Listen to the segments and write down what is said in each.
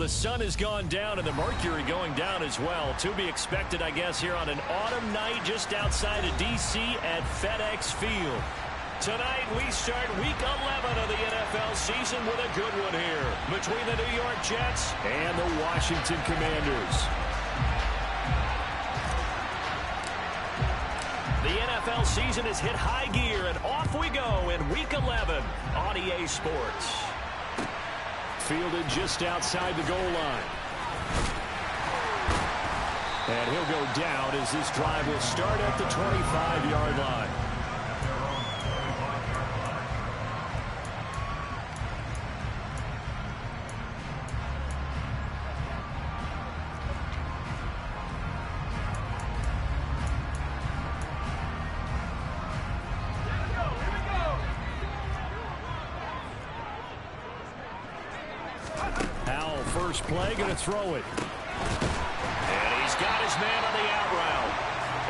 the sun has gone down and the mercury going down as well. To be expected, I guess, here on an autumn night just outside of D.C. at FedEx Field. Tonight, we start Week 11 of the NFL season with a good one here between the New York Jets and the Washington Commanders. The NFL season has hit high gear, and off we go in Week 11 on EA Sports. Fielded just outside the goal line. And he'll go down as this drive will start at the 25-yard line. First play, going to throw it. And he's got his man on the out route.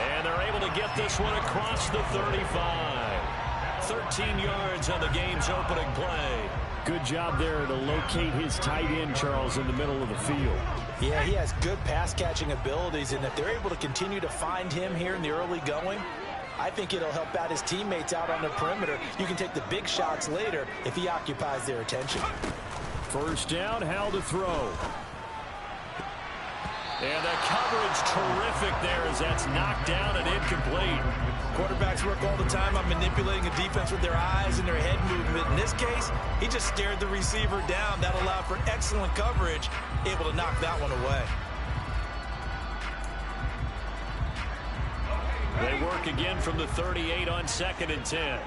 And they're able to get this one across the 35. 13 yards on the game's opening play. Good job there to locate his tight end, Charles, in the middle of the field. Yeah, he has good pass-catching abilities, and if they're able to continue to find him here in the early going, I think it'll help out his teammates out on the perimeter. You can take the big shots later if he occupies their attention. First down, Howell to throw. And the coverage terrific there as that's knocked down and incomplete. Quarterbacks work all the time on manipulating a defense with their eyes and their head movement. In this case, he just stared the receiver down. That allowed for excellent coverage, able to knock that one away. They work again from the 38 on 2nd and 10.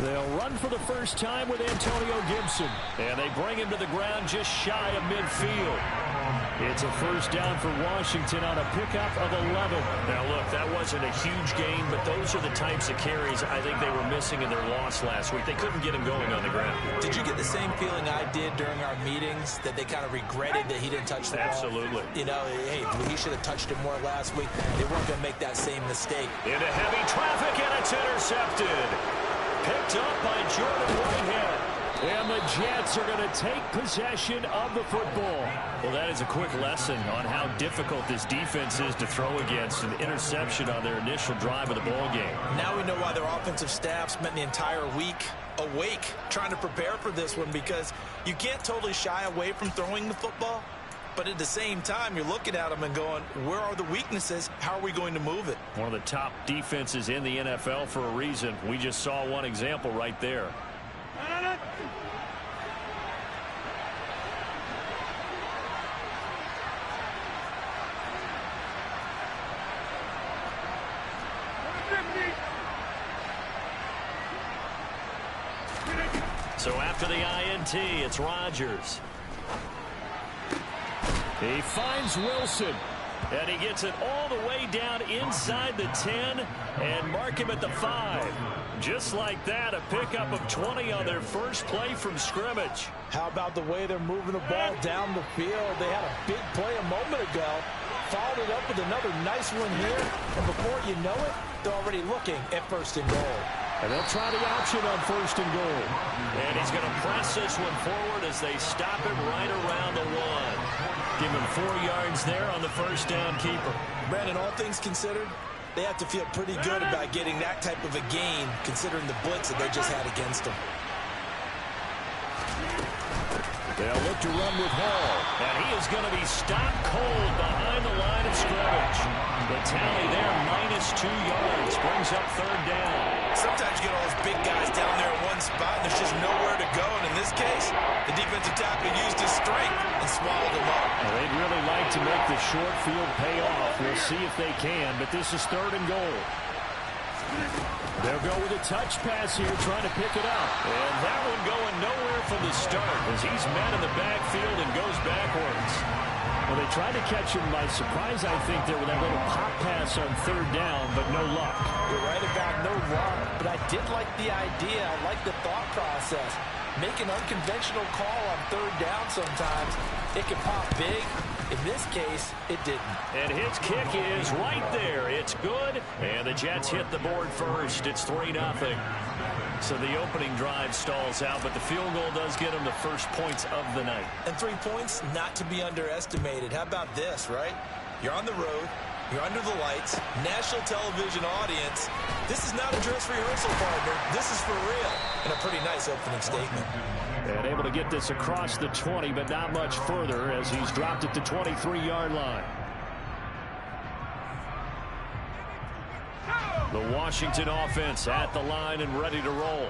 They'll run for the first time with Antonio Gibson. And they bring him to the ground just shy of midfield. It's a first down for Washington on a pickup of 11. Now, look, that wasn't a huge gain, but those are the types of carries I think they were missing in their loss last week. They couldn't get him going on the ground. Did you get the same feeling I did during our meetings, that they kind of regretted that he didn't touch the ball? Absolutely. You know, hey, he should have touched it more last week. They weren't going to make that same mistake. Into heavy traffic, and it's intercepted. Picked up by Jordan Whitehead. And the Jets are going to take possession of the football. Well, that is a quick lesson on how difficult this defense is to throw against. An interception on their initial drive of the ball game. Now we know why their offensive staff spent the entire week awake trying to prepare for this one, because you can't totally shy away from throwing the football. But at the same time, you're looking at them and going, where are the weaknesses? How are we going to move it? One of the top defenses in the NFL for a reason. We just saw one example right there. So after the INT, it's Rodgers. He finds Wilson, and he gets it all the way down inside the 10 and mark him at the 5. Just like that, a pickup of 20 on their first play from scrimmage. How about the way they're moving the ball down the field? They had a big play a moment ago, followed it up with another nice one here, and before you know it, they're already looking at 1st and goal. And they'll try the option on 1st and goal. And he's going to press this one forward as they stop him right around the 1. Give him 4 yards there on the first down keeper. Brandon, all things considered, they have to feel pretty good about getting that type of a gain, considering the blitz that they just had against them. They'll look to run with Hall, and he is going to be stopped cold behind the line of scrimmage. The tally there, -2 yards, brings up 3rd down. Sometimes you get all those big guys down there in one spot, and there's just nowhere to go. And in this case, the defensive tackle used his strength and swallowed him up. Well, they'd really like to make the short field pay off. We'll see if they can, but this is 3rd and goal. They'll go with a touch pass here, trying to pick it up. And that one going nowhere from the start as he's met in the backfield and goes backwards. Well, they tried to catch him by surprise, I think, there with that little pop pass on 3rd down, but no luck. You're right about no luck, but I did like the idea. I like the thought process. Make an unconventional call on 3rd down sometimes. It can pop big. In this case, it didn't. And his kick is right there. It's good. And the Jets hit the board first. It's 3-0. So the opening drive stalls out, but the field goal does get them the first points of the night. And 3 points, not to be underestimated. How about this, right? You're on the road. You're under the lights. National television audience. This is not a dress rehearsal, partner. This is for real. And a pretty nice opening statement. And able to get this across the 20, but not much further as he's dropped at the 23-yard line. The Washington offense at the line and ready to roll.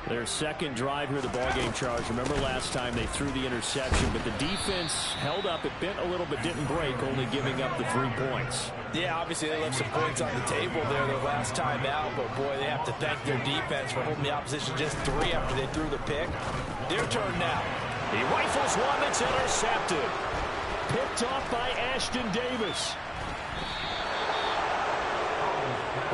Their second drive here, the ballgame, Charles. Remember last time they threw the interception, but the defense held up. It bent a little but didn't break, only giving up the 3 points. Yeah, obviously they left some points on the table there their last time out, but boy, they have to thank their defense for holding the opposition just 3 after they threw the pick. Their turn now. He rifles one that's intercepted. Picked off by Ashton Davis.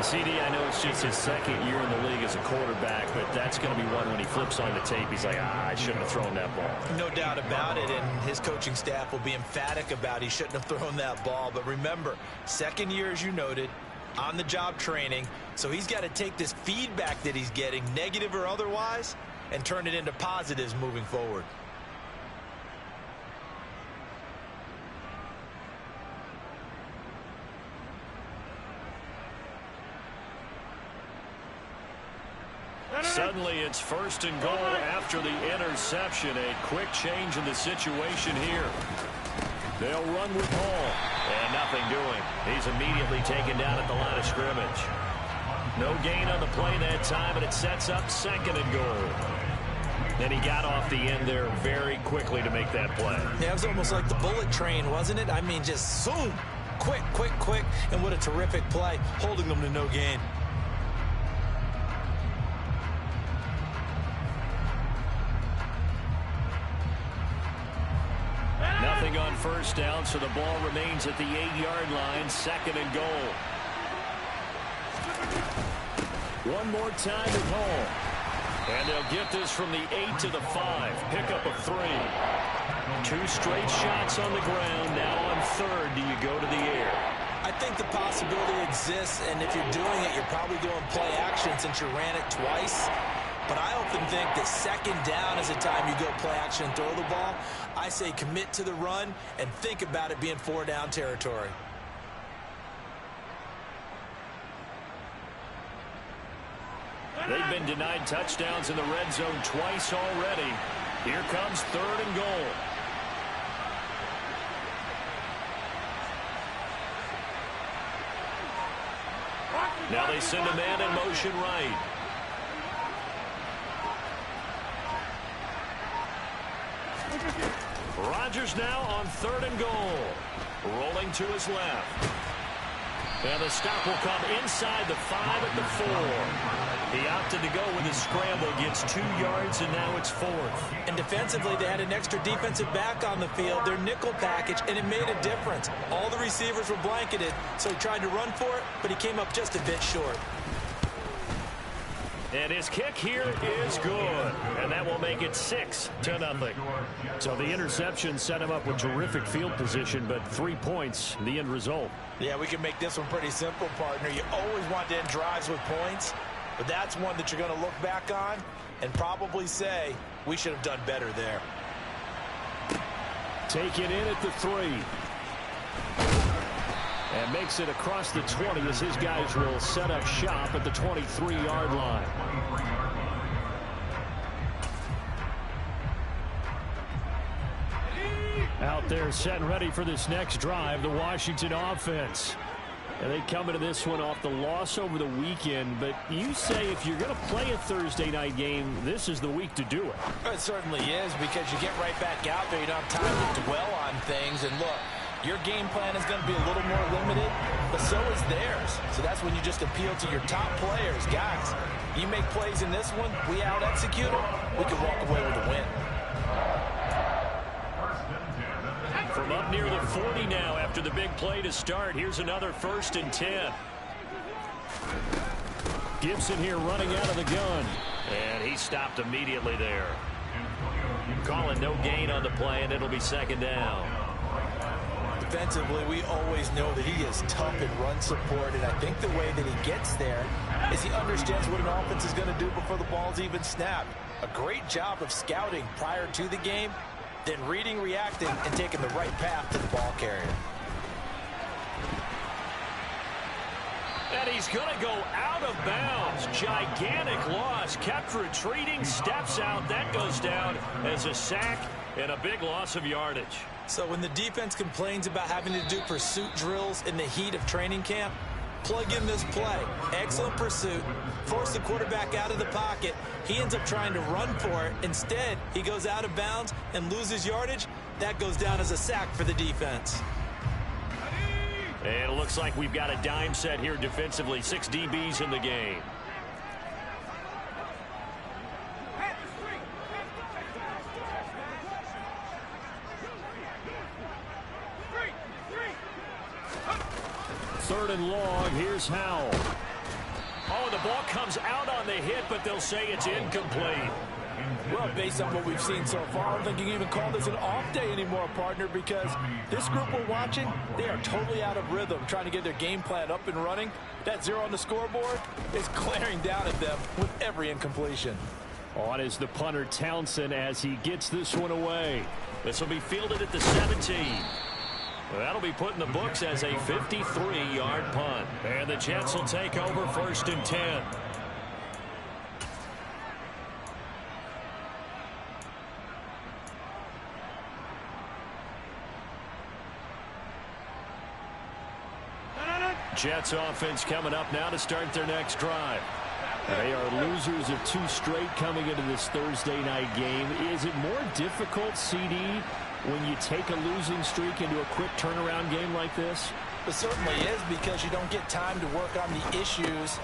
CD, I know it's just his second year in the league as a quarterback, but that's going to be one when he flips on the tape. He's like, I shouldn't have thrown that ball. No doubt about it, and his coaching staff will be emphatic about he shouldn't have thrown that ball. But remember, second year, as you noted, on-the-job training, so he's got to take this feedback that he's getting, negative or otherwise, and turn it into positives moving forward. Suddenly it's 1st and goal after the interception. A quick change in the situation here. They'll run with Hall. And nothing doing. He's immediately taken down at the line of scrimmage. No gain on the play that time, and it sets up 2nd and goal. And he got off the end there very quickly to make that play. Yeah, it was almost like the bullet train, wasn't it? I mean, just zoom. Quick, quick, quick. And what a terrific play, holding them to no gain. Nothing on 1st down, so the ball remains at the 8-yard line, 2nd and goal. One more time with Hall. And they'll get this from the 8 to the 5. Pick up of 3. 2 straight shots on the ground. Now on 3rd, do you go to the air? I think the possibility exists, and if you're doing it, you're probably going play action since you ran it twice. But I often think that 2nd down is the time you go play action and throw the ball. I say commit to the run and think about it being 4-down territory. They've been denied touchdowns in the red zone twice already. Here comes 3rd and goal. Now they send a man in motion right. Rodgers now on 3rd and goal. Rolling to his left. And the stop will come inside the 5 at the 4. He opted to go with his scramble, gets 2 yards, and now it's 4th. And defensively, they had an extra defensive back on the field, their nickel package, and it made a difference. All the receivers were blanketed, so he tried to run for it, but he came up just a bit short. And his kick here is good. And that will make it 6-0. So the interception set him up with terrific field position, but 3 points, the end result. Yeah, we can make this one pretty simple, partner. You always want to end drives with points, but that's one that you're going to look back on and probably say, we should have done better there. Take it in at the 3. And makes it across the 20 as his guys will set up shop at the 23-yard line. Out there set and ready for this next drive, the Washington offense. And they come into this one off the loss over the weekend. But you say if you're going to play a Thursday night game, this is the week to do it. It certainly is, because you get right back out there. You don't have time to dwell on things. And look, your game plan is going to be a little more limited, but so is theirs. So that's when you just appeal to your top players. Guys, you make plays in this one, we out-execute them, we can walk away with a win. From up near the 40 now after the big play to start. Here's another 1st and 10. Gibson here running out of the gun. And he stopped immediately there. calling no gain on the play, and it'll be second down. Defensively, we always know that he is tough in run support, and I think the way that he gets there is he understands what an offense is going to do before the ball's even snapped. A great job of scouting prior to the game, then reading, reacting, and taking the right path to the ball carrier. And he's going to go out of bounds. Gigantic loss. Kept retreating, steps out. That goes down as a sack and a big loss of yardage. So when the defense complains about having to do pursuit drills in the heat of training camp, plug in this play. Excellent pursuit. Force the quarterback out of the pocket. He ends up trying to run for it. Instead, he goes out of bounds and loses yardage. That goes down as a sack for the defense. And it looks like we've got a dime set here defensively. 6 DBs in the game. Third and long. Here's Howell. Oh, the ball comes out on the hit, but they'll say it's incomplete. Well, based on what we've seen so far, I don't think you can even call this an off day anymore, partner, because this group we're watching, they are totally out of rhythm, trying to get their game plan up and running. That 0 on the scoreboard is glaring down at them with every incompletion. On is the punter, Townsend, as he gets this one away. This will be fielded at the 17. That'll be put in the books as a 53-yard punt. And the Jets will take over 1st and 10. Jets offense coming up now to start their next drive. They are losers of 2 straight coming into this Thursday night game. Is it more difficult, CD, when you take a losing streak into a quick turnaround game like this? It certainly is, because you don't get time to work on the issues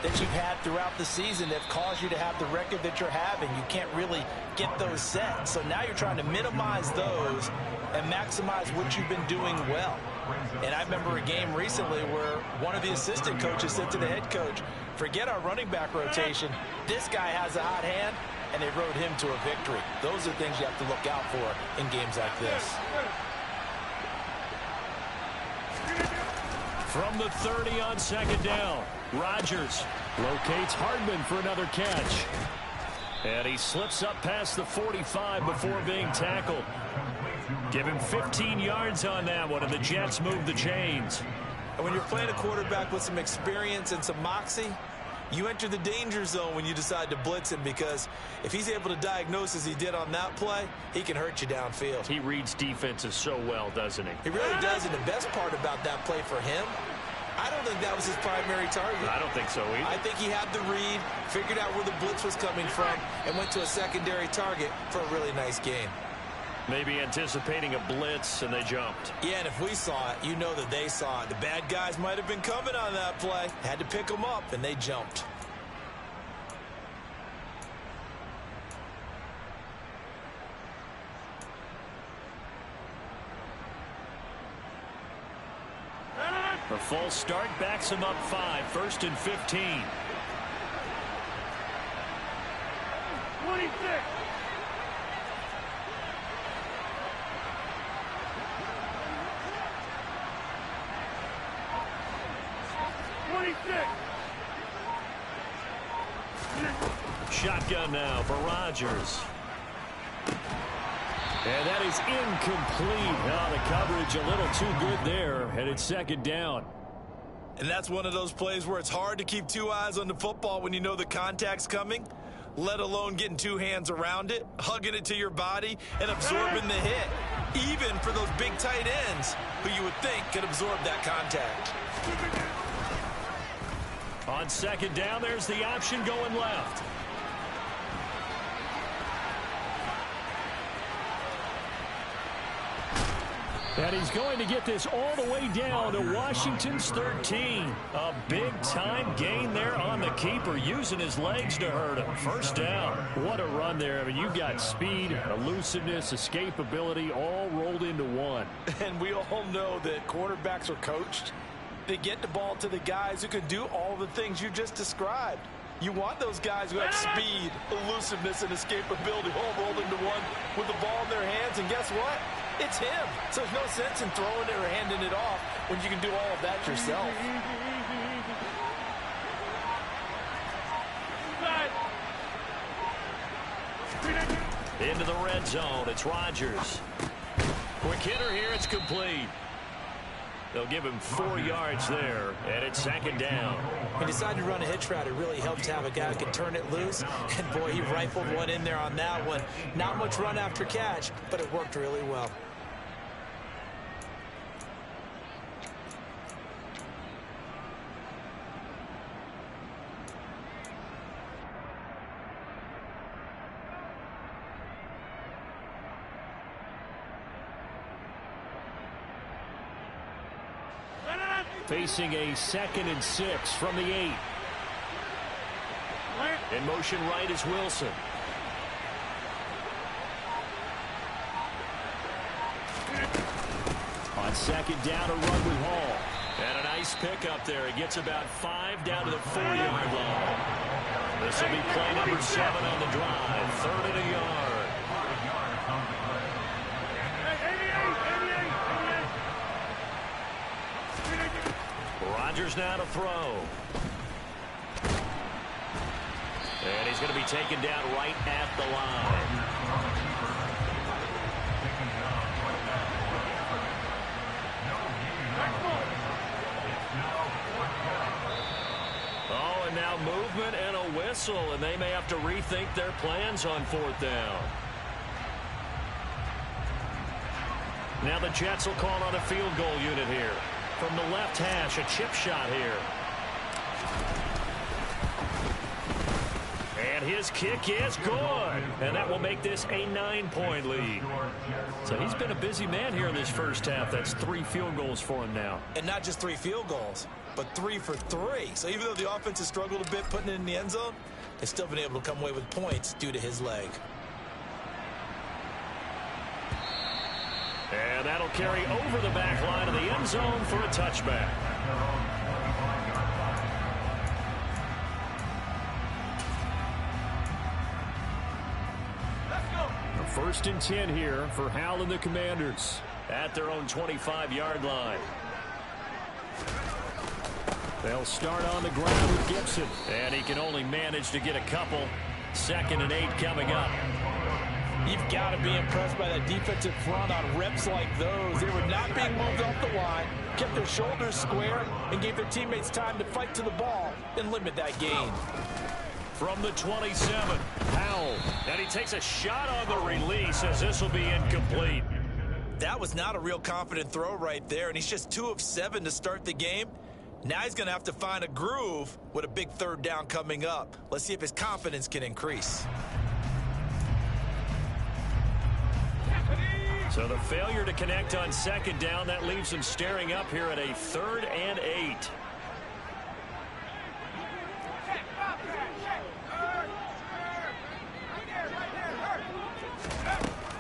that you've had throughout the season that caused you to have the record that you're having. You can't really get those set. So now you're trying to minimize those and maximize what you've been doing well. And I remember a game recently where one of the assistant coaches said to the head coach, forget our running back rotation. This guy has a hot hand, and they rode him to a victory. Those are things you have to look out for in games like this. From the 30 on 2nd down, Rodgers locates Hardman for another catch. And he slips up past the 45 before being tackled. Give him 15 yards on that one, and the Jets move the chains. And when you're playing a quarterback with some experience and some moxie, you enter the danger zone when you decide to blitz him, because if he's able to diagnose as he did on that play, he can hurt you downfield. He reads defenses so well, doesn't he? He really does, and the best part about that play for him, I don't think that was his primary target. I don't think so either. I think he had the read, figured out where the blitz was coming from, and went to a secondary target for a really nice gain. Maybe anticipating a blitz, and they jumped. Yeah, and if we saw it, you know that they saw it. The bad guys might have been coming on that play. Had to pick them up, and they jumped. A false start backs him up 5, 1st and 15. 26. Shotgun now for Rodgers. And that is incomplete. Oh, the coverage a little too good there, and it's 2nd down. And that's one of those plays where it's hard to keep 2 eyes on the football when you know the contact's coming, let alone getting 2 hands around it, hugging it to your body, and absorbing the hit, even for those big tight ends who you would think could absorb that contact. On 2nd down, there's the option going left. And he's going to get this all the way down to Washington's 13. A big-time gain there on the keeper, using his legs to hurt him. 1st down. What a run there. I mean, you've got speed, elusiveness, escapability, all rolled into one. And we all know that quarterbacks are coached. They get the ball to the guys who can do all the things you just described. You want those guys who have speed, elusiveness, and escapability all rolled into one with the ball in their hands. And guess what? It's him. So there's no sense in throwing it or handing it off when you can do all of that yourself. Into the red zone. It's Rodgers. Quick hitter here. It's complete. They'll give him 4 yards there, and it's second down. He decided to run a hitch route. It really helped to have a guy who can turn it loose. And, boy, he rifled one in there on that one. Not much run after catch, but it worked really well. Facing a 2nd and 6 from the 8. In motion right is Wilson. On second down, a run with Hall. And a nice pickup there. He gets about 5 down to the 4-yard line. This will be play number 7 on the drive. 3rd and a yard. Rodgers now to throw. And he's going to be taken down right at the line. Oh, and now movement and a whistle, and they may have to rethink their plans on 4th down. Now the Jets will call on a field goal unit here. From the left hash, a chip shot here. And his kick is good. And that will make this a 9-point lead. So he's been a busy man here in this first half. That's 3 field goals for him now. And not just 3 field goals, but 3 for 3. So even though the offense has struggled a bit putting it in the end zone, they've still been able to come away with points due to his leg. And that'll carry over the back line of the end zone for a touchback. A 1st and 10 here for Howell and the Commanders at their own 25-yard line. They'll start on the ground with Gibson. And he can only manage to get a couple. 2nd and 8 coming up. You've got to be impressed by that defensive front on reps like those. They were not being moved off the line, kept their shoulders square, and gave their teammates time to fight to the ball and limit that gain. From the 27, Howell. And he takes a shot on the release as this will be incomplete. That was not a real confident throw right there, and he's just 2 of 7 to start the game. Now he's going to have to find a groove with a big 3rd down coming up. Let's see if his confidence can increase. So the failure to connect on 2nd down, that leaves him staring up here at a 3rd and 8.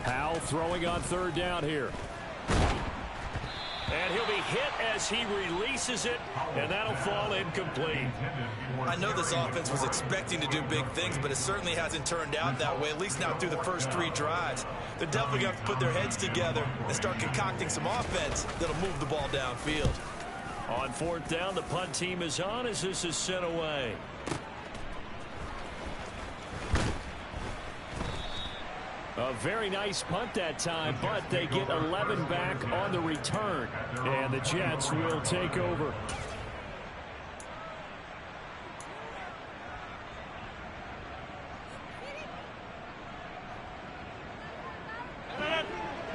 Howell throwing on 3rd down here. And he'll be hit as he releases it, and that'll fall incomplete. I know this offense was expecting to do big things, but it certainly hasn't turned out that way, at least not through the first 3 drives. They're definitely going to have to put their heads together and start concocting some offense that'll move the ball downfield. On 4th down, the punt team is on as this is sent away. A very nice punt that time, but they get 11 back on the return. And the Jets will take over.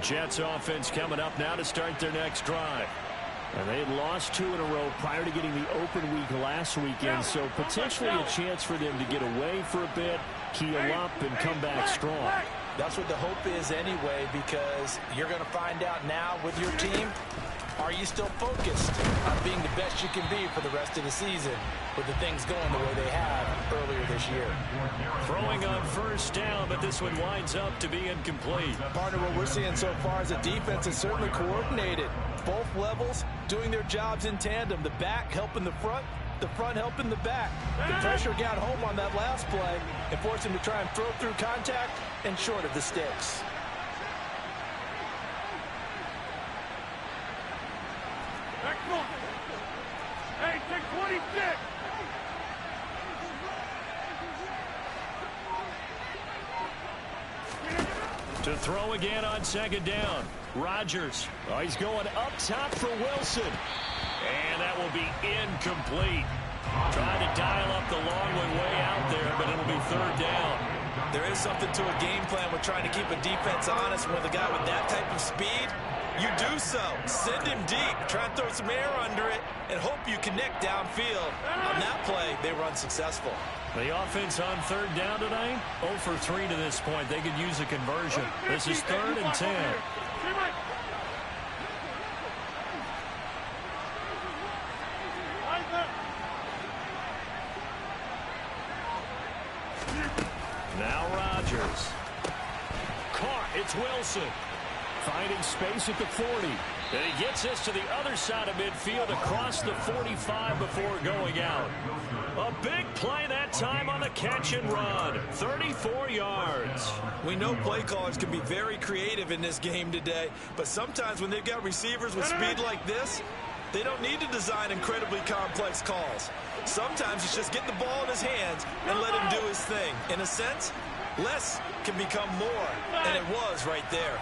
Jets offense coming up now to start their next drive. And they had lost 2 in a row prior to getting the open week last weekend, so potentially a chance for them to get away for a bit, keel up, and come back strong. That's what the hope is anyway, because you're going to find out now with your team, are you still focused on being the best you can be for the rest of the season with the things going the way they have earlier this year? Throwing on 1st down, but this one winds up to be incomplete. Partner, what we're seeing so far is the defense is certainly coordinated. Both levels doing their jobs in tandem. The back helping the front, the front helping the back. The pressure got home on that last play and forced him to try and throw through contact and short of the sticks. Excellent. Hey, take 26. To throw again on second down. Rodgers. Oh, he's going up top for Wilson. And that will be incomplete. Trying to dial up the long way out there, but it'll be third down. There is something to a game plan with trying to keep a defense honest. With a guy with that type of speed, you do so. Send him deep. Try and throw some air under it and hope you connect downfield. On that play, they were unsuccessful. The offense on third down tonight, 0 for 3 to this point. They could use a conversion. This is 3rd and 10. Now Rodgers. Caught. It's Wilson. Finding space at the 40. And he gets this to the other side of midfield across the 45 before going out. A big play that time on the catch and run. 34 yards. We know play callers can be very creative in this game today, but sometimes when they've got receivers with speed like this, they don't need to design incredibly complex calls. Sometimes it's just get the ball in his hands and let him do his thing. In a sense, less can become more, and it was right there.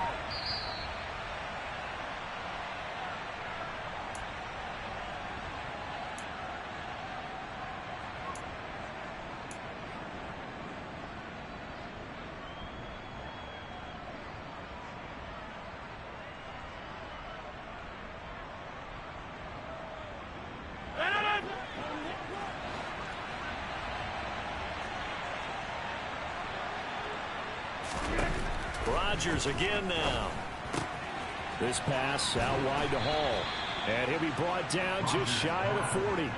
Rodgers again now. This pass out wide to Hall. And he'll be brought down just shy of the 40.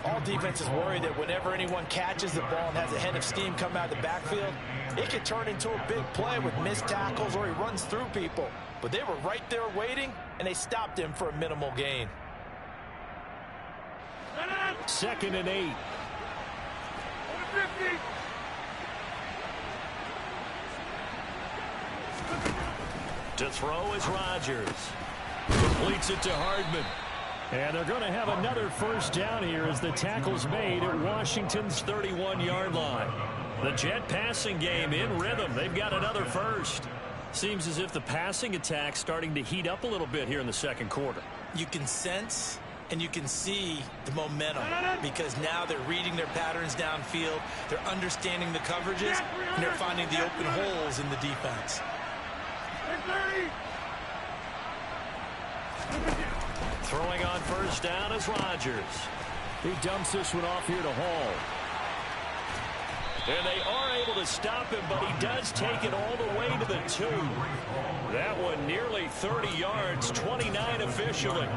All defenses worry that whenever anyone catches the ball and has a head of steam come out of the backfield, it could turn into a big play with missed tackles or he runs through people. But they were right there waiting, and they stopped him for a minimal gain. 2nd and 8. To throw is Rodgers. Completes it to Hardman. And they're going to have another first down here as the tackle's made at Washington's 31-yard line. The Jet passing game in rhythm. They've got another first. Seems as if the passing attack's starting to heat up a little bit here in the second quarter. You can sense and you can see the momentum because now they're reading their patterns downfield, they're understanding the coverages, and they're finding the open holes in the defense. Throwing on first down is Rodgers. He dumps this one off here to Hall. And they are able to stop him, but he does take it all the way to the 2. That one nearly 30 yards, 29 officially.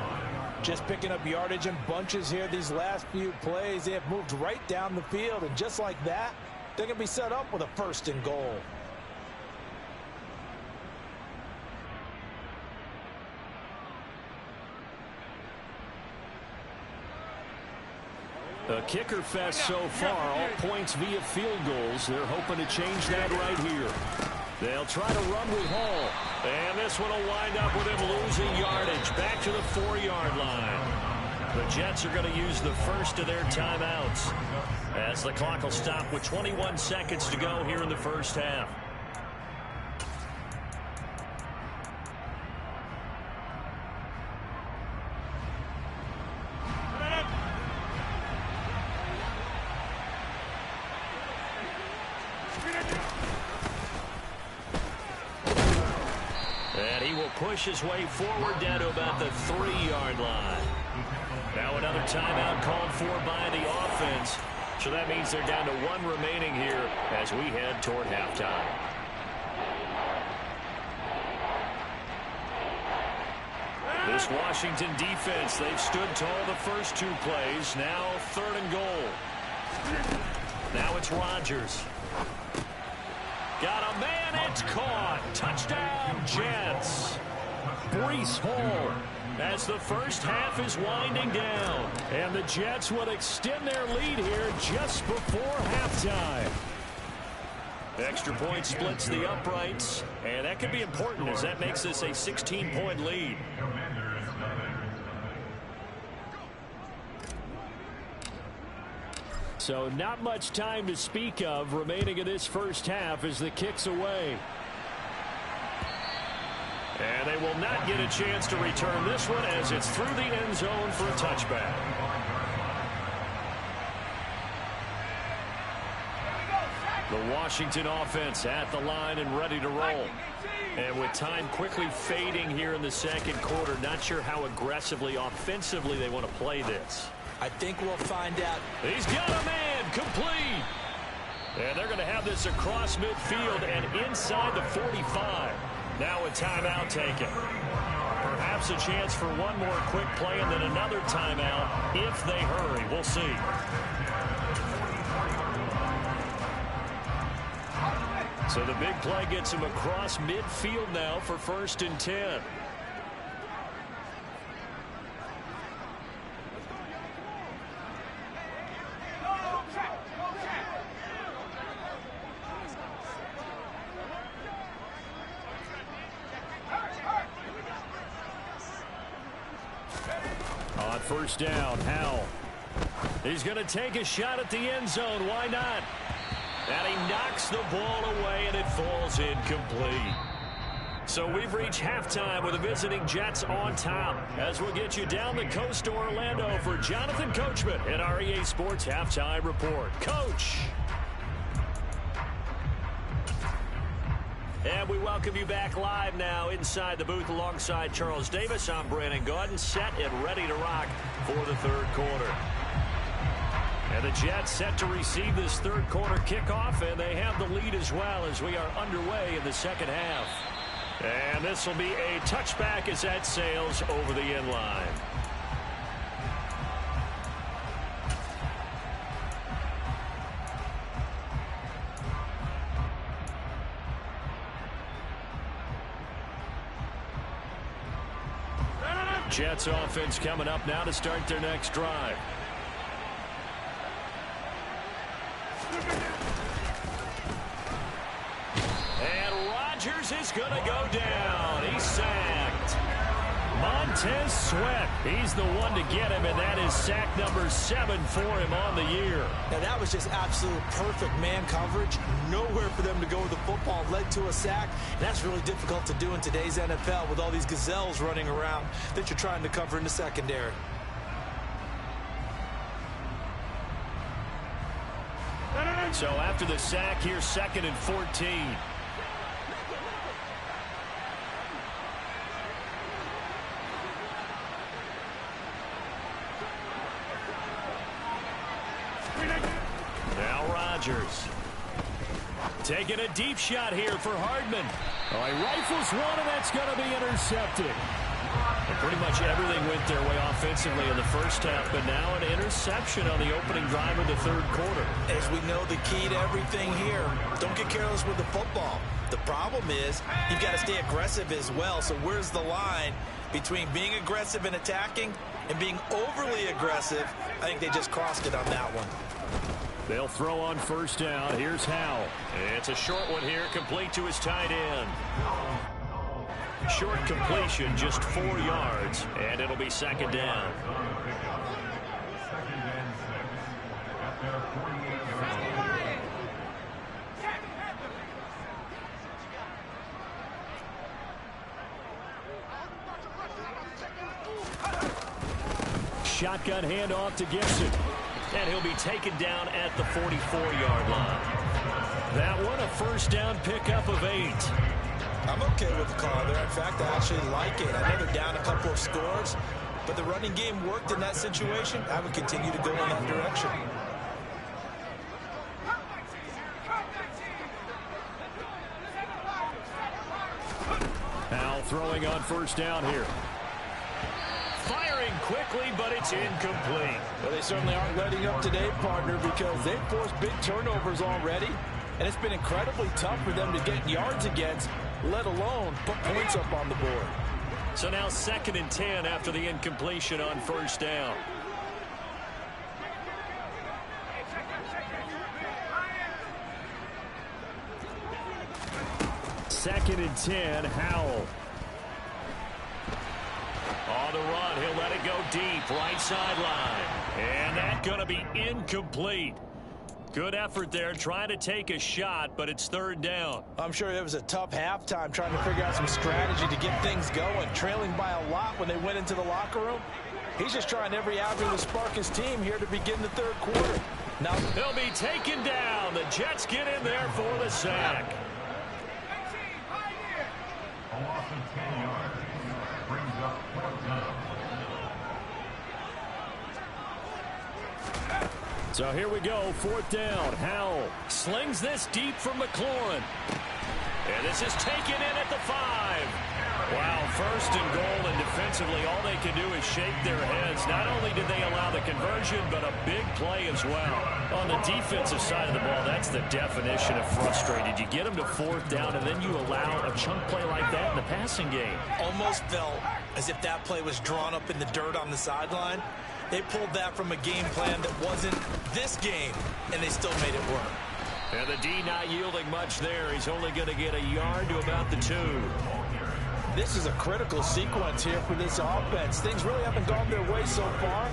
Just picking up yardage in bunches here these last few plays. They have moved right down the field, and just like that, they're going to be set up with a 1st and goal. A kicker fest so far, all points via field goals. They're hoping to change that right here. They'll try to run with Hall. And this one will wind up with him losing yardage back to the 4-yard line. The Jets are going to use the first of their timeouts as the clock will stop with 21 seconds to go here in the first half. And he will push his way forward down to about the 3-yard line. Now another timeout called for by the offense. So that means they're down to 1 remaining here as we head toward halftime. This Washington defense, they've stood tall the first 2 plays. Now 3rd and goal. Now it's Rodgers. Got a man, it's caught. Touchdown, Jets. Breece Hall as the first half is winding down. And the Jets will extend their lead here just before halftime. Extra point splits the uprights, and that could be important as that makes this a 16-point lead. So not much time to speak of remaining in this first half as the kick's away. And they will not get a chance to return this one as it's through the end zone for a touchback. The Washington offense at the line and ready to roll. And with time quickly fading here in the second quarter, not sure how aggressively, offensively they want to play this. I think we'll find out. He's got a man, complete. And they're going to have this across midfield and inside the 45. Now a timeout taken. Perhaps a chance for one more quick play and then another timeout if they hurry. We'll see. So the big play gets him across midfield now for 1st and 10. On 1st down, Howell. He's going to take a shot at the end zone. Why not? And he knocks the ball away, and it falls incomplete. So we've reached halftime with the visiting Jets on top. As we'll get you down the coast to Orlando for Jonathan Coachman at our EA Sports Halftime Report. Coach. And we welcome you back live now inside the booth alongside Charles Davis. I'm Brandon Gaudin, set and ready to rock for the third quarter. And the Jets set to receive this third quarter kickoff, and they have the lead as well as we are underway in the second half. And this will be a touchback as that sails over the end line. Jets offense coming up now to start their next drive. And Rodgers is going to go down. He's sacked. Montez Sweat, he's the one to get him, and that is sack number 7 for him on the year. Now that was just absolute perfect man coverage. Nowhere for them to go with the football. Led to a sack. And that's really difficult to do in today's NFL with all these gazelles running around that you're trying to cover in the secondary. So after the sack, here's 2nd and 14. Now Rodgers. Taking a deep shot here for Hardman. Oh, he rifles one, and that's going to be intercepted. And pretty much everything went their way offensively in the first half, but now an interception on the opening drive of the third quarter. As we know, the key to everything here, don't get careless with the football. The problem is you've got to stay aggressive as well. So where's the line between being aggressive and attacking and being overly aggressive? I think they just crossed it on that one. They'll throw on 1st down. Here's Howell. It's a short one here, complete to his tight end. Short completion, just 4 yards, and it'll be 2nd down. Shotgun handoff to Gibson. And he'll be taken down at the 44-yard line. That one, a 1st down pickup of 8. I'm okay with the call there. In fact, I actually like it. I know they're down a couple of scores, but the running game worked in that situation. I would continue to go in that direction. Now throwing on 1st down here. Firing quickly, but it's incomplete. Well, they certainly aren't letting up today, partner, because they've forced big turnovers already, and it's been incredibly tough for them to get yards against, let alone put points up on the board. So now 2nd and 10 after the incompletion on first down. Second and 10, Howell. On the run, he'll let it go deep, right sideline. And that's going to be incomplete. Good effort there, trying to take a shot, but it's 3rd down. I'm sure it was a tough halftime trying to figure out some strategy to get things going. Trailing by a lot when they went into the locker room. He's just trying every avenue to spark his team here to begin the 3rd quarter. Now he'll be taken down. The Jets get in there for the sack. So here we go, 4th down. Howell slings this deep from McLaurin. And this is taken in at the 5. Wow, 1st and goal, and defensively all they can do is shake their heads. Not only did they allow the conversion, but a big play as well. On the defensive side of the ball, that's the definition of frustrated. You get them to 4th down, and then you allow a chunk play like that in the passing game. Almost felt as if that play was drawn up in the dirt on the sideline. They pulled that from a game plan that wasn't this game, and they still made it work. And the D not yielding much there. He's only going to get a yard to about the 2. This is a critical sequence here for this offense. Things really haven't gone their way so far.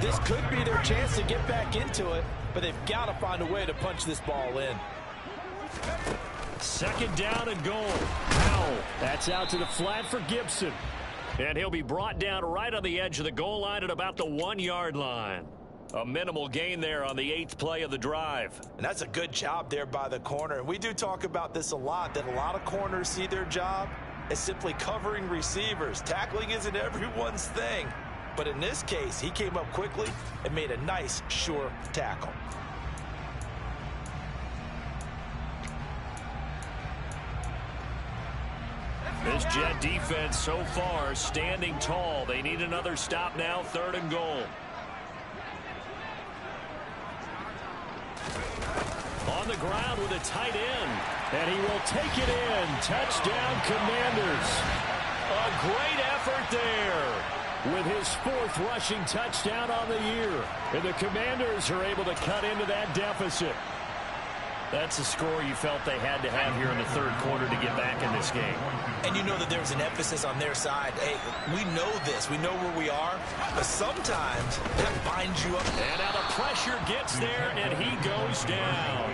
This could be their chance to get back into it, but they've got to find a way to punch this ball in. 2nd down and goal. Howell. That's out to the flat for Gibson. And he'll be brought down right on the edge of the goal line at about the 1-yard line. A minimal gain there on the 8th play of the drive. And that's a good job there by the corner. And we do talk about this a lot, that a lot of corners see their job as simply covering receivers. Tackling isn't everyone's thing. But in this case, he came up quickly and made a nice, sure tackle. This Jet defense so far standing tall. They need another stop now, 3rd and goal. On the ground with a tight end. And he will take it in. Touchdown, Commanders. A great effort there with his 4th rushing touchdown on the year. And the Commanders are able to cut into that deficit. That's a score you felt they had to have here in the 3rd quarter to get back in this game. And you know that there's an emphasis on their side. Hey, we know this. We know where we are. But sometimes that binds you up. And now the pressure gets there, and he goes down.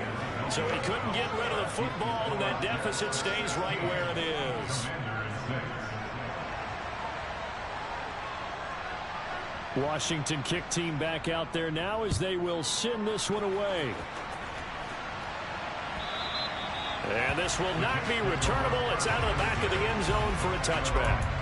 So he couldn't get rid of the football, and that deficit stays right where it is. Washington kick team back out there now as they will send this one away. And this will not be returnable. It's out of the back of the end zone for a touchback.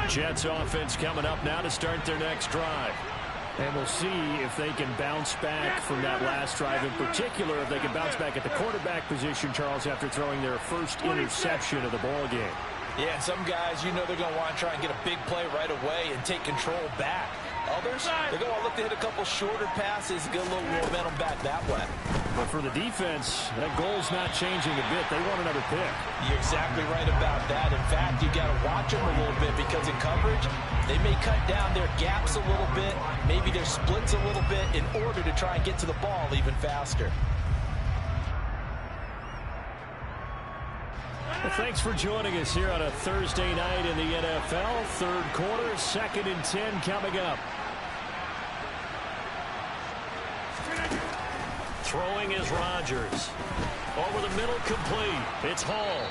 Jets offense coming up now to start their next drive. And we'll see if they can bounce back from that last drive. In particular, if they can bounce back at the quarterback position, Charles, after throwing their first interception of the ball game. Yeah, some guys, you know they're going to want to try and get a big play right away and take control back. Others, they're going to look to hit a couple shorter passes and get a little momentum back that way. But for the defense, that goal's not changing a bit. They want another pick. You're exactly right about that. In fact, you got to watch them a little bit because in coverage, they may cut down their gaps a little bit, maybe their splits a little bit in order to try and get to the ball even faster. Well, thanks for joining us here on a Thursday night in the NFL. 3rd quarter, 2nd and 10 coming up. Throwing is Rodgers. Over the middle, complete. It's Hall.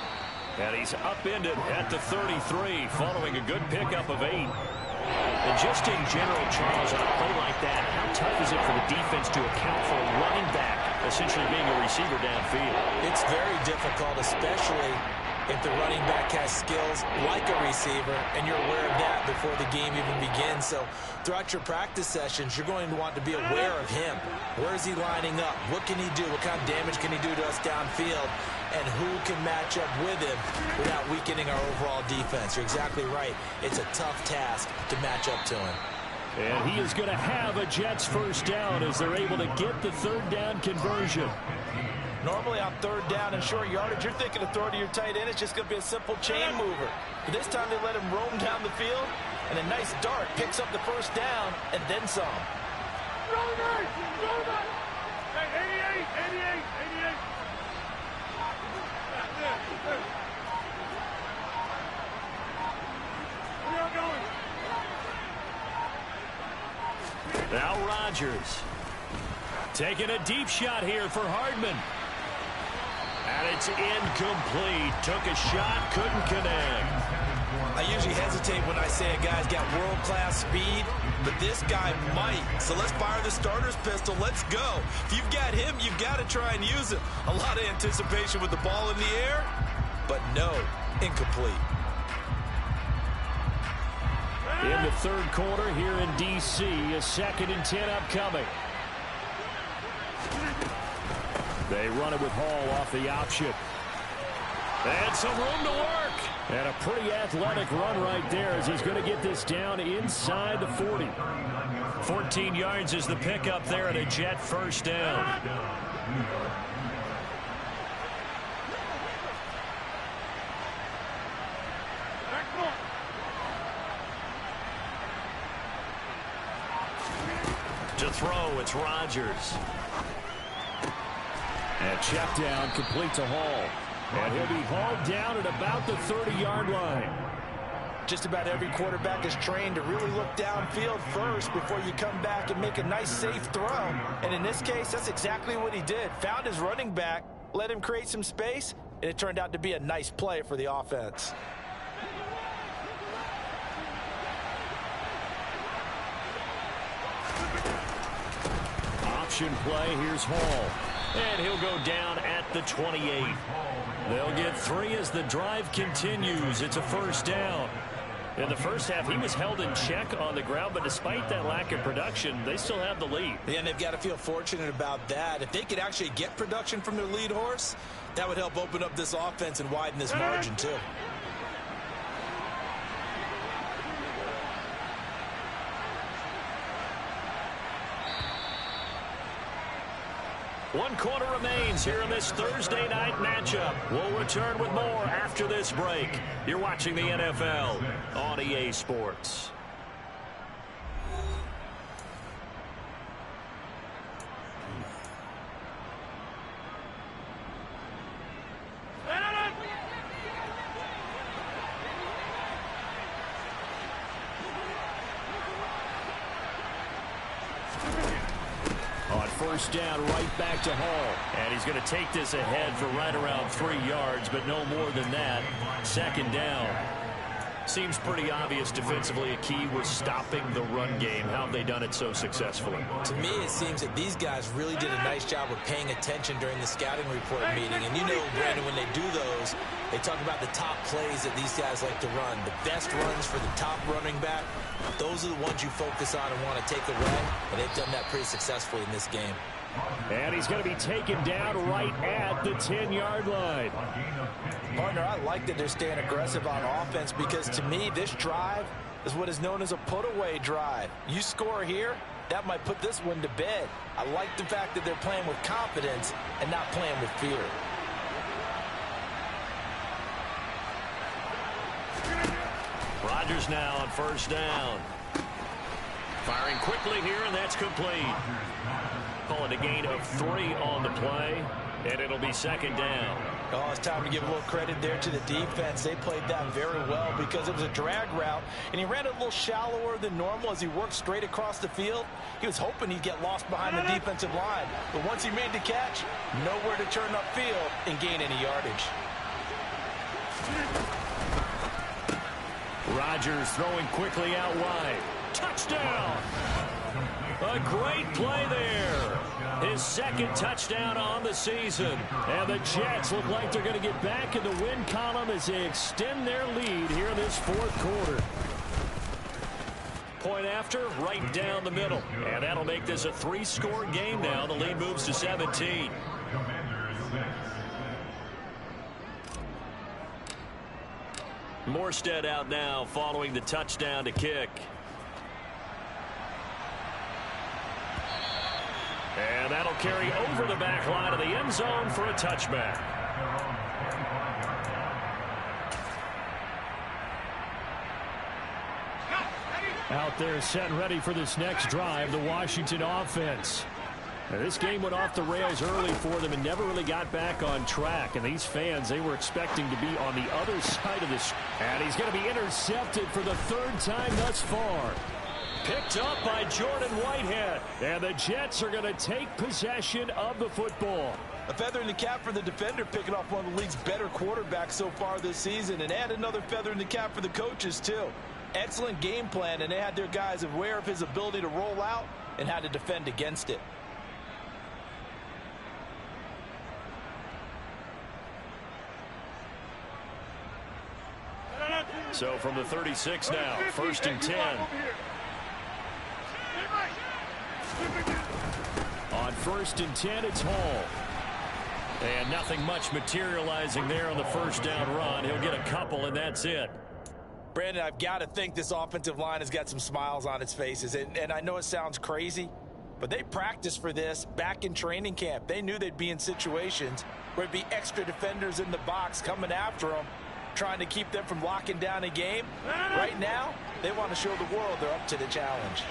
And he's upended at the 33 following a good pickup of 8. And just in general, Charles, on a play like that, how tough is it for the defense to account for a running back essentially being a receiver downfield? It's very difficult, especially if the running back has skills like a receiver, and you're aware of that before the game even begins. So throughout your practice sessions, you're going to want to be aware of him. Where is he lining up? What can he do? What kind of damage can he do to us downfield? And who can match up with him without weakening our overall defense? You're exactly right. It's a tough task to match up to him. And he is going to have a Jets first down as they're able to get the third down conversion. Normally on third down and short yardage, you're thinking to throw to your tight end. It's just going to be a simple chain mover. But this time they let him roam down the field, and a nice dart picks up the first down and then some. Hey, 88. We are going. Now Rodgers taking a deep shot here for Hardman. And it's incomplete. Took a shot, couldn't connect. I usually hesitate when I say a guy's got world-class speed, but this guy might. So let's fire the starter's pistol. Let's go. If you've got him, you've got to try and use him. A lot of anticipation with the ball in the air, but no, incomplete. In the third quarter here in D.C., a 2nd and 10 upcoming. They run it with Hall off the option. And some room to work. And a pretty athletic run right there as he's going to get this down inside the 40. 14 yards is the pickup there and a Jet first down. To throw, it's Rodgers. And check down, complete to Hall. And he'll be hauled down at about the 30-yard line. Just about every quarterback is trained to really look downfield first before you come back and make a nice, safe throw. And in this case, that's exactly what he did. Found his running back, let him create some space, and it turned out to be a nice play for the offense. Option play, here's Hall. And he'll go down at the 28. They'll get 3 as the drive continues. It's a first down. In the first half, he was held in check on the ground, but despite that lack of production, they still have the lead. Yeah, and they've got to feel fortunate about that. If they could actually get production from their lead horse, that would help open up this offense and widen this margin, too. One quarter remains here in this Thursday night matchup. We'll return with more after this break. You're watching the NFL on EA Sports. First down, right back to Hall. And he's going to take this ahead for right around 3 yards, but no more than that. Second down. Seems pretty obvious defensively a key was stopping the run game. How have they done it so successfully? To me, it seems that these guys really did a nice job of paying attention during the scouting report meeting. And you know, Brandon, when they do those, they talk about the top plays that these guys like to run. The best runs for the top running back, those are the ones you focus on and want to take away. And they've done that pretty successfully in this game. And he's going to be taken down right at the 10-yard line. Partner, I like that they're staying aggressive on offense because to me, this drive is what is known as a put-away drive. You score here, that might put this one to bed. I like the fact that they're playing with confidence and not playing with fear. Rodgers now on first down. Firing quickly here, and that's complete. Call it a gain of 3 on the play, and it'll be second down. Oh, it's time to give a little credit there to the defense. They played that very well because it was a drag route, and he ran it a little shallower than normal as he worked straight across the field. He was hoping he'd get lost behind the defensive line, but once he made the catch, nowhere to turn upfield and gain any yardage. Rodgers throwing quickly out wide. Touchdown! A great play there. His second touchdown on the season. And the Jets look like they're going to get back in the win column as they extend their lead here in this fourth quarter. Point after, right down the middle. And that'll make this a 3-score game now. The lead moves to 17. Morstead out now following the touchdown to kick. And that'll carry over the back line of the end zone for a touchback. Out there set and ready for this next drive, the Washington offense. Now, this game went off the rails early for them and never really got back on track. And these fans, they were expecting to be on the other side of this. And he's going to be intercepted for the third time thus far. Picked up by Jordan Whitehead. And the Jets are going to take possession of the football. A feather in the cap for the defender, picking off one of the league's better quarterbacks so far this season. And add another feather in the cap for the coaches, too. Excellent game plan, and they had their guys aware of his ability to roll out and how to defend against it. So from the 36 now, 1st and 10. On 1st and 10, it's Hall. And nothing much materializing there on the first down run. He'll get a couple, and that's it. Brandon, I've got to think this offensive line has got some smiles on its faces. And I know it sounds crazy, but they practiced for this back in training camp. They knew they'd be in situations where there'd be extra defenders in the box coming after them, trying to keep them from locking down a game. Right now, they want to show the world they're up to the challenge.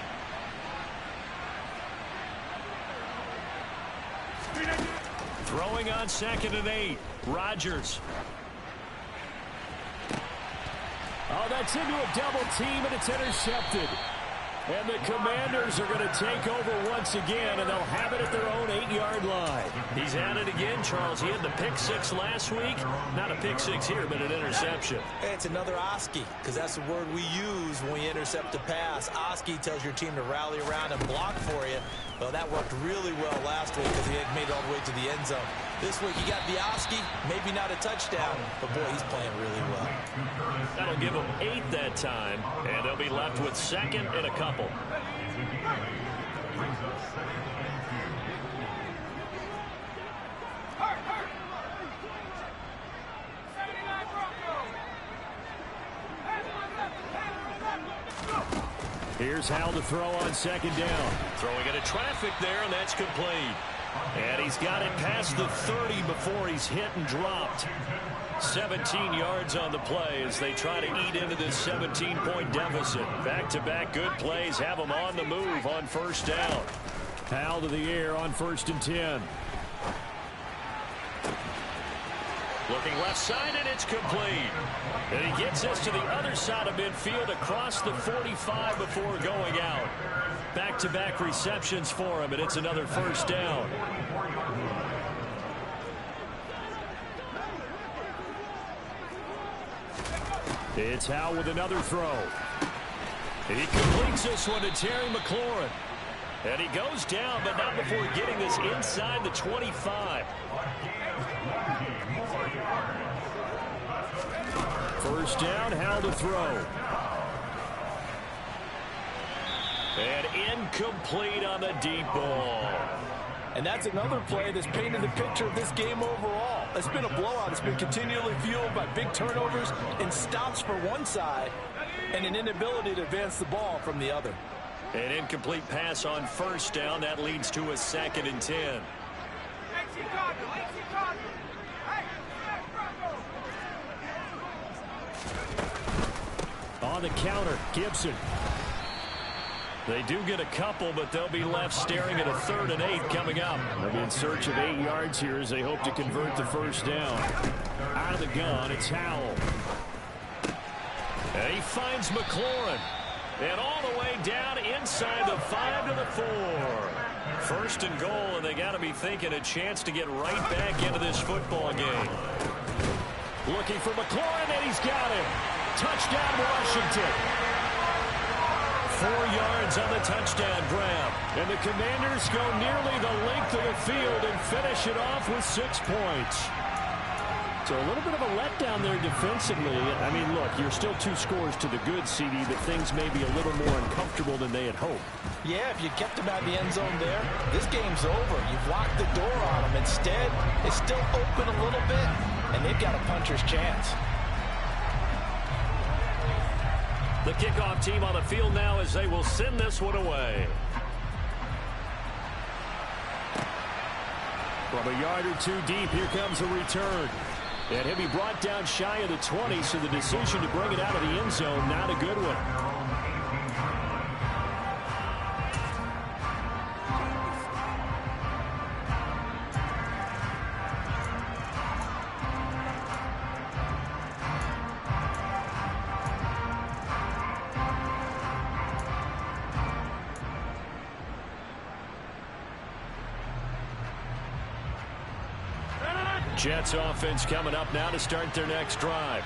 Throwing on 2nd and 8. Rodgers. Oh, that's into a double team, and it's intercepted. And the Commanders are going to take over once again, and they'll have it at their own 8-yard line. He's at it again, Charles. He had the pick 6 last week. Not a pick 6 here, but an interception. Hey, it's another Oski, because that's the word we use when we intercept a pass. Oski tells your team to rally around and block for you. Well, that worked really well last week because he had made it all the way to the end zone. This week he got the Oski, maybe not a touchdown, but boy, he's playing really well. That'll give him 8 that time, and they'll be left with 2nd and a couple. Here's Hal to throw on 2nd down. Throwing into traffic there, and that's complete. And he's got it past the 30 before he's hit and dropped. 17 yards on the play as they try to eat into this 17-point deficit. Back-to-back good plays have them on the move on 1st down. Hal to the air on 1st and 10. Looking left side, and it's complete. And he gets us to the other side of midfield across the 45 before going out. Back-to-back receptions for him, and it's another 1st down. It's Hal with another throw. He completes this one to Terry McLaurin. And he goes down, but not before getting this inside the 25. 1st down, Hal to throw. And incomplete on the deep ball. And that's another play that's painted the picture of this game overall. It's been a blowout. It's been continually fueled by big turnovers and stops for one side and an inability to advance the ball from the other. An incomplete pass on 1st down. That leads to a 2nd and 10. On the counter, Gibson. They do get a couple, but they'll be left staring at a 3rd and 8 coming up. They'll be in search of 8 yards here as they hope to convert the 1st down. Out of the gun, it's Howell. And he finds McLaurin. And all the way down inside the 5 to the 4. 1st and goal, and they got to be thinking a chance to get right back into this football game. Looking for McLaurin, and he's got him. Touchdown, Washington. 4 yards on the touchdown grab. And the Commanders go nearly the length of the field and finish it off with 6 points. So a little bit of a letdown there defensively. I mean, look, you're still 2 scores to the good, CD, but things may be a little more uncomfortable than they had hoped. Yeah, if you kept them out of the end zone there, this game's over. You've locked the door on them. Instead, it's still open a little bit, and they've got a puncher's chance. The kickoff team on the field now as they will send this one away. From a yard or 2 deep, here comes a return. And he'll be brought down shy of the 20, so the decision to bring it out of the end zone, not a good one. Jets offense coming up now to start their next drive.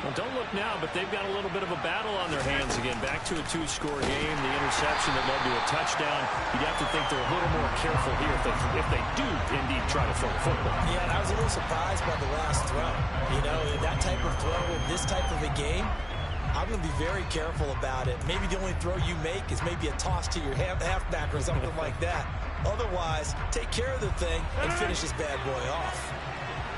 Well, don't look now, but they've got a little bit of a battle on their hands again. Back to a 2-score game. The interception that led to a touchdown. You'd have to think they're a little more careful here if they do indeed try to throw the football. Yeah, and I was a little surprised by the last throw. You know, that type of throw in this type of a game, I'm going to be very careful about it. Maybe the only throw you make is maybe a toss to your halfback or something like that. Otherwise, take care of the thing and finish this bad boy off.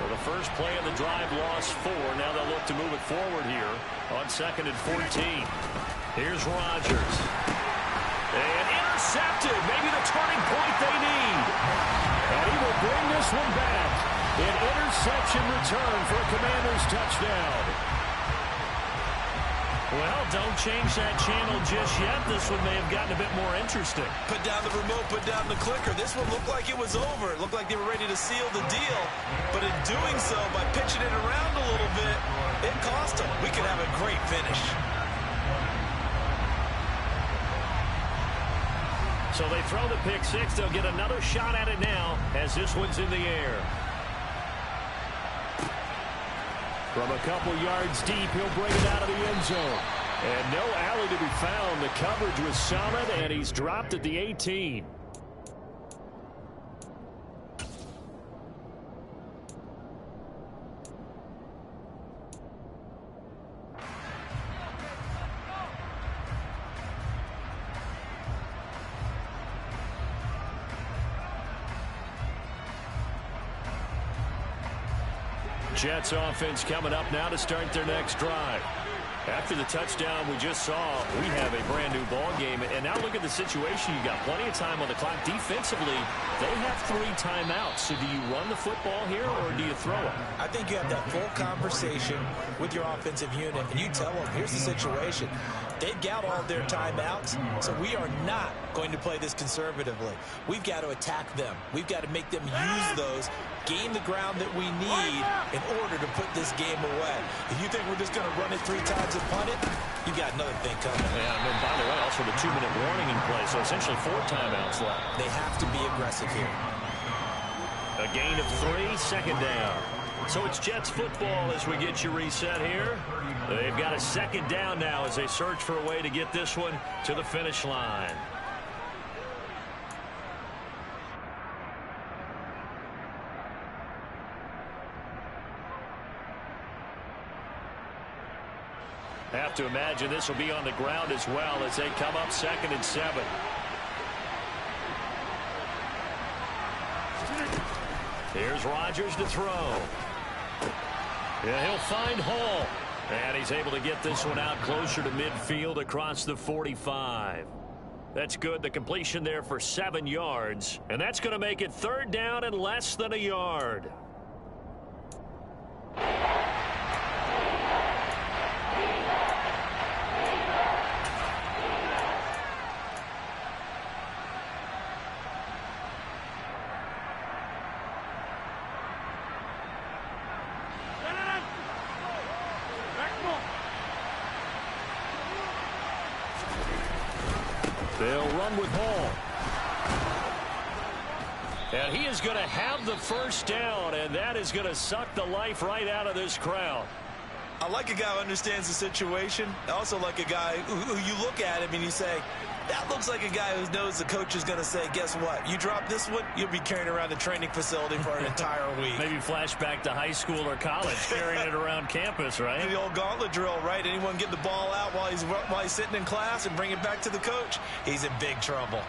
Well, the first play of the drive lost 4. Now they'll look to move it forward here on 2nd and 14. Here's Rodgers. And intercepted. Maybe the turning point they need. And he will bring this one back. An interception return for a Commanders touchdown. Well, don't change that channel just yet. This one may have gotten a bit more interesting. Put down the remote, put down the clicker. This one looked like it was over. It looked like they were ready to seal the deal. But in doing so, by pitching it around a little bit, it cost them. We could have a great finish. So they throw the pick 6. They'll get another shot at it now as this one's in the air. From a couple yards deep, he'll bring it out of the end zone. And no alley to be found. The coverage was solid, and he's dropped at the 18. Jets offense coming up now to start their next drive. After the touchdown we just saw, we have a brand new ball game. And now look at the situation. You got plenty of time on the clock. Defensively, they have 3 timeouts. So do you run the football here or do you throw it? I think you have that full conversation with your offensive unit, and you tell them, here's the situation. They've got all their timeouts, so we are not going to play this conservatively. We've got to attack them. We've got to make them use those, gain the ground that we need in order to put this game away. If you think we're just going to run it 3 times and punt it, you got another thing coming. Yeah, and by the way, also the 2-minute warning in play, so essentially 4 timeouts left. They have to be aggressive here. A gain of 3, 2nd down. So it's Jets football as we get you reset here. They've got a 2nd down now as they search for a way to get this one to the finish line. Have to imagine this will be on the ground as well as they come up 2nd and 7. Here's Rodgers to throw. Yeah, he'll find Hall. And he's able to get this one out closer to midfield across the 45. That's good. The completion there for 7 yards. And that's going to make it 3rd down and less than a yard. They'll run with Hall. And he is going to have the 1st down, and that is going to suck the life right out of this crowd. I like a guy who understands the situation. I also like a guy who you look at him and you say, that looks like a guy who knows the coach is going to say, guess what? You drop this one, you'll be carrying around the training facility for an entire week. Maybe flashback to high school or college, carrying it around campus, right? The old gauntlet drill, right? Anyone get the ball out while he's sitting in class and bring it back to the coach, he's in big trouble.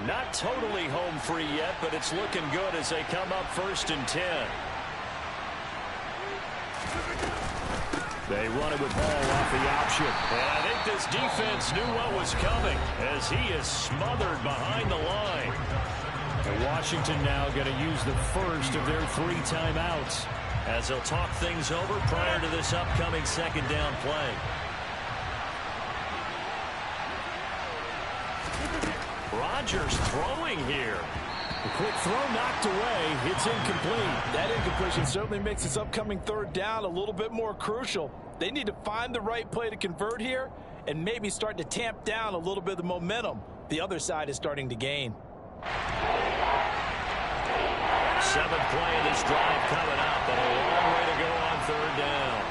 Not totally home free yet, but it's looking good as they come up 1st and 10. They run it with ball off the option. And I think this defense knew what was coming as he is smothered behind the line. And Washington now going to use the first of their 3 timeouts as they'll talk things over prior to this upcoming 2nd down play. Rodgers throwing here. A quick throw knocked away. It's incomplete. That incompletion certainly makes this upcoming 3rd down a little bit more crucial. They need to find the right play to convert here and maybe start to tamp down a little bit of the momentum the other side is starting to gain. 7th play of this drive coming up, but a long way to go on 3rd down.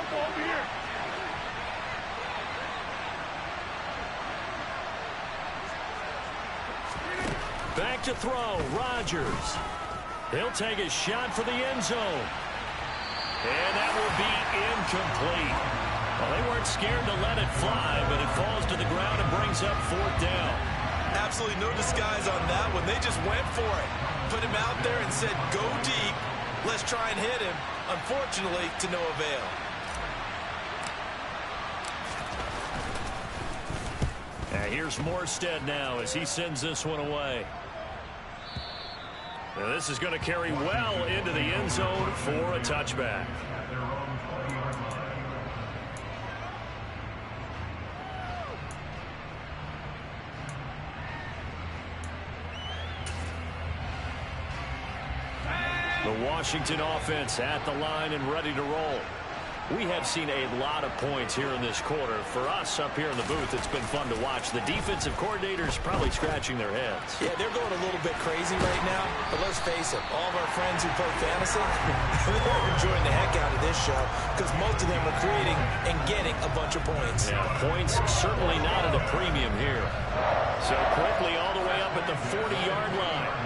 Over here. Back to throw, Rodgers. He'll take a shot for the end zone. And that will be incomplete. Well, they weren't scared to let it fly, but it falls to the ground and brings up 4th down. Absolutely no disguise on that one. They just went for it. Put him out there and said, go deep. Let's try and hit him. Unfortunately, to no avail. Here's Morstead now as he sends this one away. Now this is going to carry well into the end zone for a touchback. The Washington offense at the line and ready to roll. We have seen a lot of points here in this quarter. For us up here in the booth, it's been fun to watch. The defensive coordinators probably scratching their heads. Yeah, they're going a little bit crazy right now. But let's face it, all of our friends who play fantasy, they're enjoying the heck out of this show because most of them are creating and getting a bunch of points. Yeah, points certainly not at a premium here. So quickly all the way up at the 40-yard line.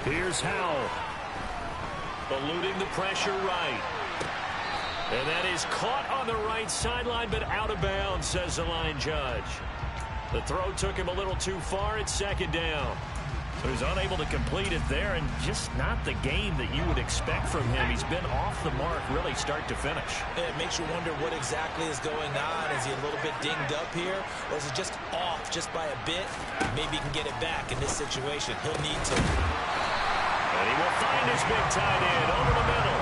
Here's Howell. Eluding the pressure right. And that is caught on the right sideline, but out of bounds, says the line judge. The throw took him a little too far at 2nd down. So he's unable to complete it there, and just not the game that you would expect from him. He's been off the mark really start to finish. It makes you wonder what exactly is going on. Is he a little bit dinged up here, or is it just off just by a bit? Maybe he can get it back in this situation. He'll need to. And he will find his big tight end over the middle.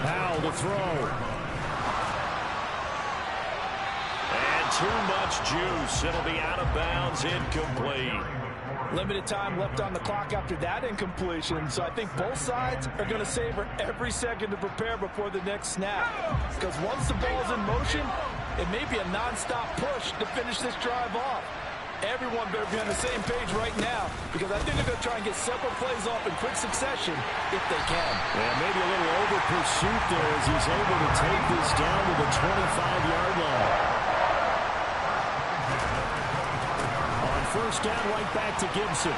Now the throw. And too much juice. It'll be out of bounds, incomplete. Limited time left on the clock after that incompletion, so I think both sides are going to savor every second to prepare before the next snap. Because once the ball's in motion, it may be a non-stop push to finish this drive off. Everyone better be on the same page right now because I think they're going to try and get several plays off in quick succession if they can. Yeah, maybe a little over pursuit there as he's able to take this down to the 25-yard line. On 1st down, right back to Gibson.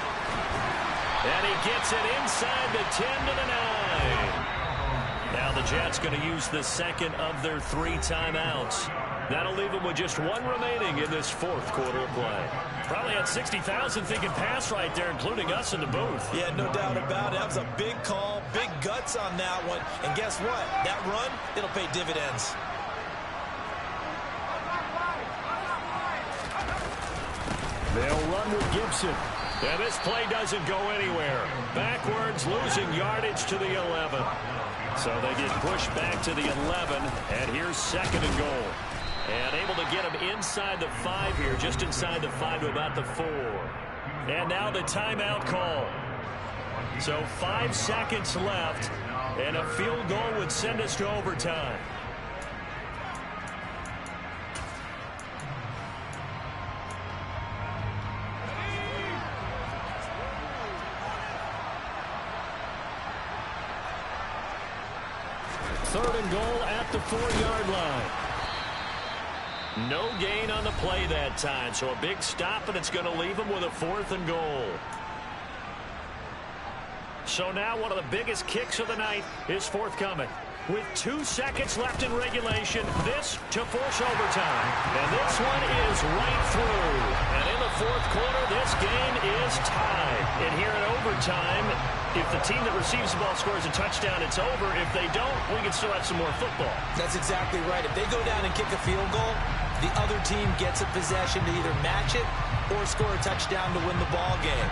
And he gets it inside the 10 to the 9. Now the Jets going to use the 2nd of their 3 timeouts. That'll leave them with just 1 remaining in this 4th quarter of play. Probably had 60,000 thinking pass right there, including us in the booth. Yeah, no doubt about it. That was a big call, big guts on that one. And guess what? That run, it'll pay dividends. They'll run with Gibson. And this play doesn't go anywhere. Backwards, losing yardage to the 11. So they get pushed back to the 11. And here's 2nd and goal. And able to get him inside the 5 here, just inside the 5 to about the 4. And now the timeout call. So 5 seconds left, and a field goal would send us to overtime. third and goal at the 4-yard line. No gain on the play that time, so a big stop, and it's going to leave them with a 4th and goal. So now one of the biggest kicks of the night is forthcoming. With 2 seconds left in regulation, this to force overtime. And this one is right through. And in the 4th quarter, this game is tied. And here in overtime, if the team that receives the ball scores a touchdown, it's over. If they don't, we can still have some more football. That's exactly right. If they go down and kick a field goal, the other team gets a possession to either match it or score a touchdown to win the ball game.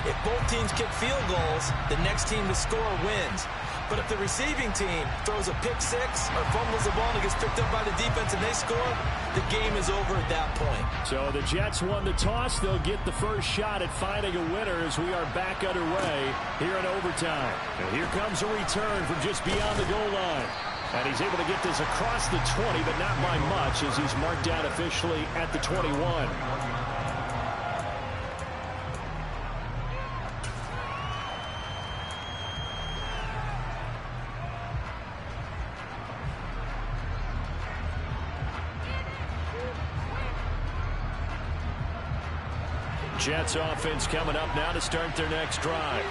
If both teams kick field goals, the next team to score wins. But if the receiving team throws a pick six or fumbles the ball and it gets picked up by the defense and they score, the game is over at that point. So the Jets won the toss. They'll get the first shot at finding a winner as we are back underway here in overtime. And here comes a return from just beyond the goal line. And he's able to get this across the 20, but not by much as he's marked down officially at the 21. Jets offense coming up now to start their next drive.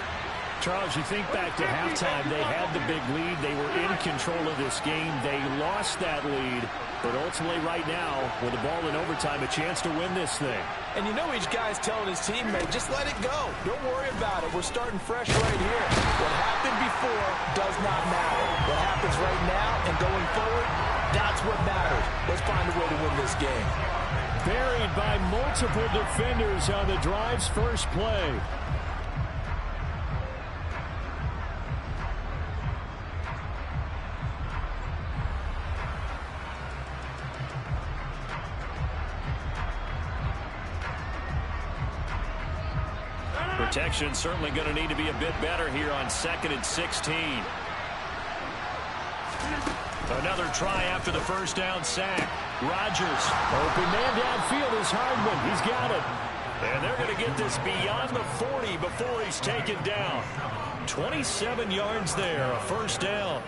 Charles, you think back to halftime, they had the big lead. They were in control of this game. They lost that lead. But ultimately right now, with the ball in overtime, a chance to win this thing. And you know each guy's telling his teammate, just let it go. Don't worry about it. We're starting fresh right here. What happened before does not matter. What happens right now and going forward, that's what matters. Let's find a way to win this game. Buried by multiple defenders on the drive's first play. Protection certainly going to need to be a bit better here on 2nd and 16. Another try after the first down sack. Rodgers. Open man downfield is Hardman. He's got it. And they're going to get this beyond the 40 before he's taken down. 27 yards there, a first down.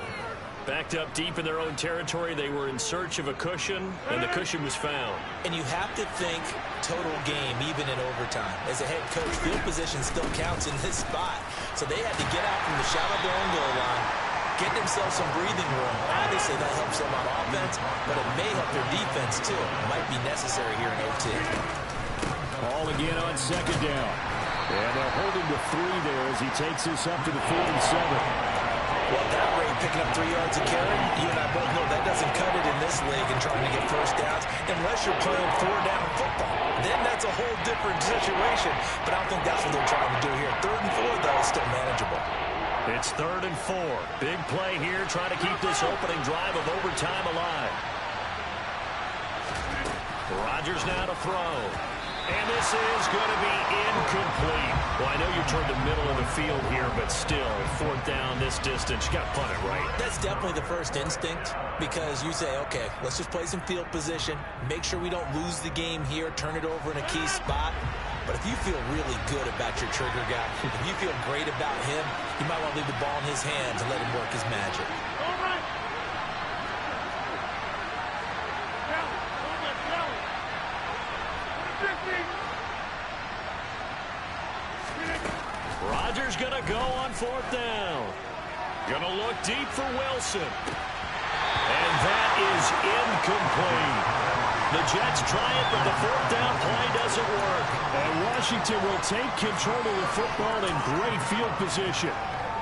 Backed up deep in their own territory. They were in search of a cushion, and the cushion was found. And you have to think total game, even in overtime. As a head coach, field position still counts in this spot. So they had to get out from the shadow of their own goal line, get themselves some breathing room. Obviously, that helps them on offense, but it may help their defense, too. It might be necessary here in OT. Ball again on 2nd down. And they'll hold him to 3 there as he takes this up to the 47. Well, at that rate, picking up 3 yards a carry, you and I both know that doesn't cut it in this league and trying to get first downs unless you're playing 4-down football. Then that's a whole different situation, but I don't think that's what they're trying to do here. 3rd and 4, though, is still manageable. It's 3rd and 4. Big play here, trying to keep this opening drive of overtime alive. Rodgers now to throw. And this is going to be incomplete. Well, I know you toward the middle of the field here, but still, 4th down this distance, you got to punt it right. That's definitely the first instinct because you say, okay, let's just play some field position, make sure we don't lose the game here, turn it over in a key spot. But if you feel really good about your trigger guy, if you feel great about him, you might want to leave the ball in his hands and let him work his magic. Rodgers going to go on 4th down. Going to look deep for Wilson. And that is incomplete. The Jets try it, but the 4th down play doesn't work. And Washington will take control of the football in great field position.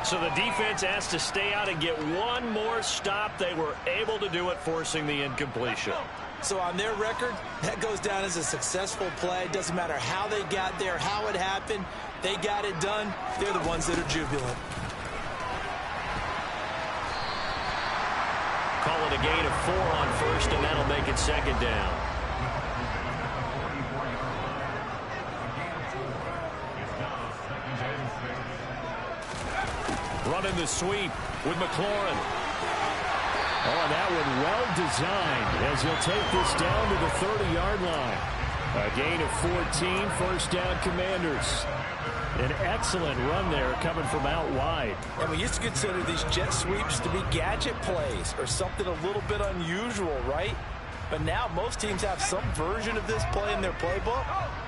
So the defense has to stay out and get one more stop. They were able to do it, forcing the incompletion. So on their record, that goes down as a successful play. Doesn't matter how they got there, how it happened. They got it done. They're the ones that are jubilant. Call it a gain of 4 on 1st, and that'll make it 2nd down. Running the sweep with McLaurin. Oh, that one well designed as he'll take this down to the 30-yard line. A gain of 14, first down Commanders. An excellent run there coming from out wide. And we used to consider these jet sweeps to be gadget plays or something a little bit unusual, right? But now most teams have some version of this play in their playbook.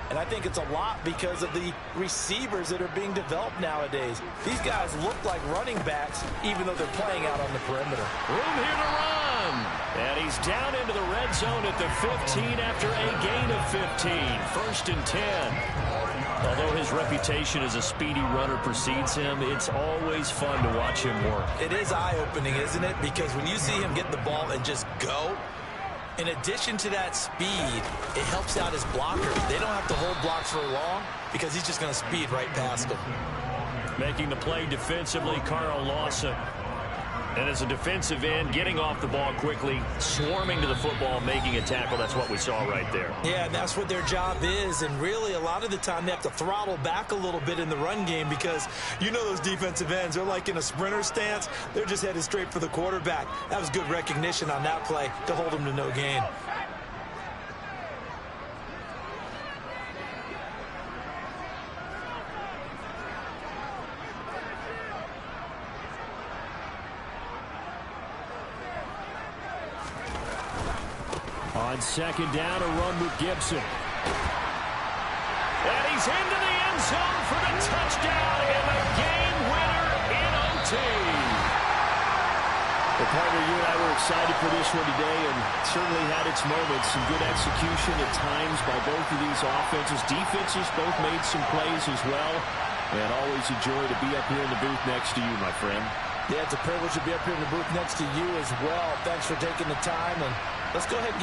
And I think it's a lot because of the receivers that are being developed nowadays. These guys look like running backs even though they're playing out on the perimeter. Room here to run. And he's down into the red zone at the 15 after a gain of 15. First and 10. Although his reputation as a speedy runner precedes him, it's always fun to watch him work. It is eye-opening, isn't it? Because when you see him get the ball and just go, in addition to that speed, it helps out his blocker. They don't have to hold blocks for long because he's just going to speed right past them. Making the play defensively, Carl Lawson. And as a defensive end, getting off the ball quickly, swarming to the football, making a tackle. That's what we saw right there. Yeah, and that's what their job is. And really, a lot of the time, they have to throttle back a little bit in the run game because you know those defensive ends, they're like in a sprinter stance. They're just headed straight for the quarterback. That was good recognition on that play to hold them to no gain. On second down, a run with Gibson. And he's into the end zone for the touchdown and the game winner in OT. Well, partner, you and I were excited for this one today and certainly had its moments. Some good execution at times by both of these offenses. Defenses both made some plays as well. And always a joy to be up here in the booth next to you, my friend. Yeah, it's a privilege to be up here in the booth next to you as well. Thanks for taking the time, and let's go ahead and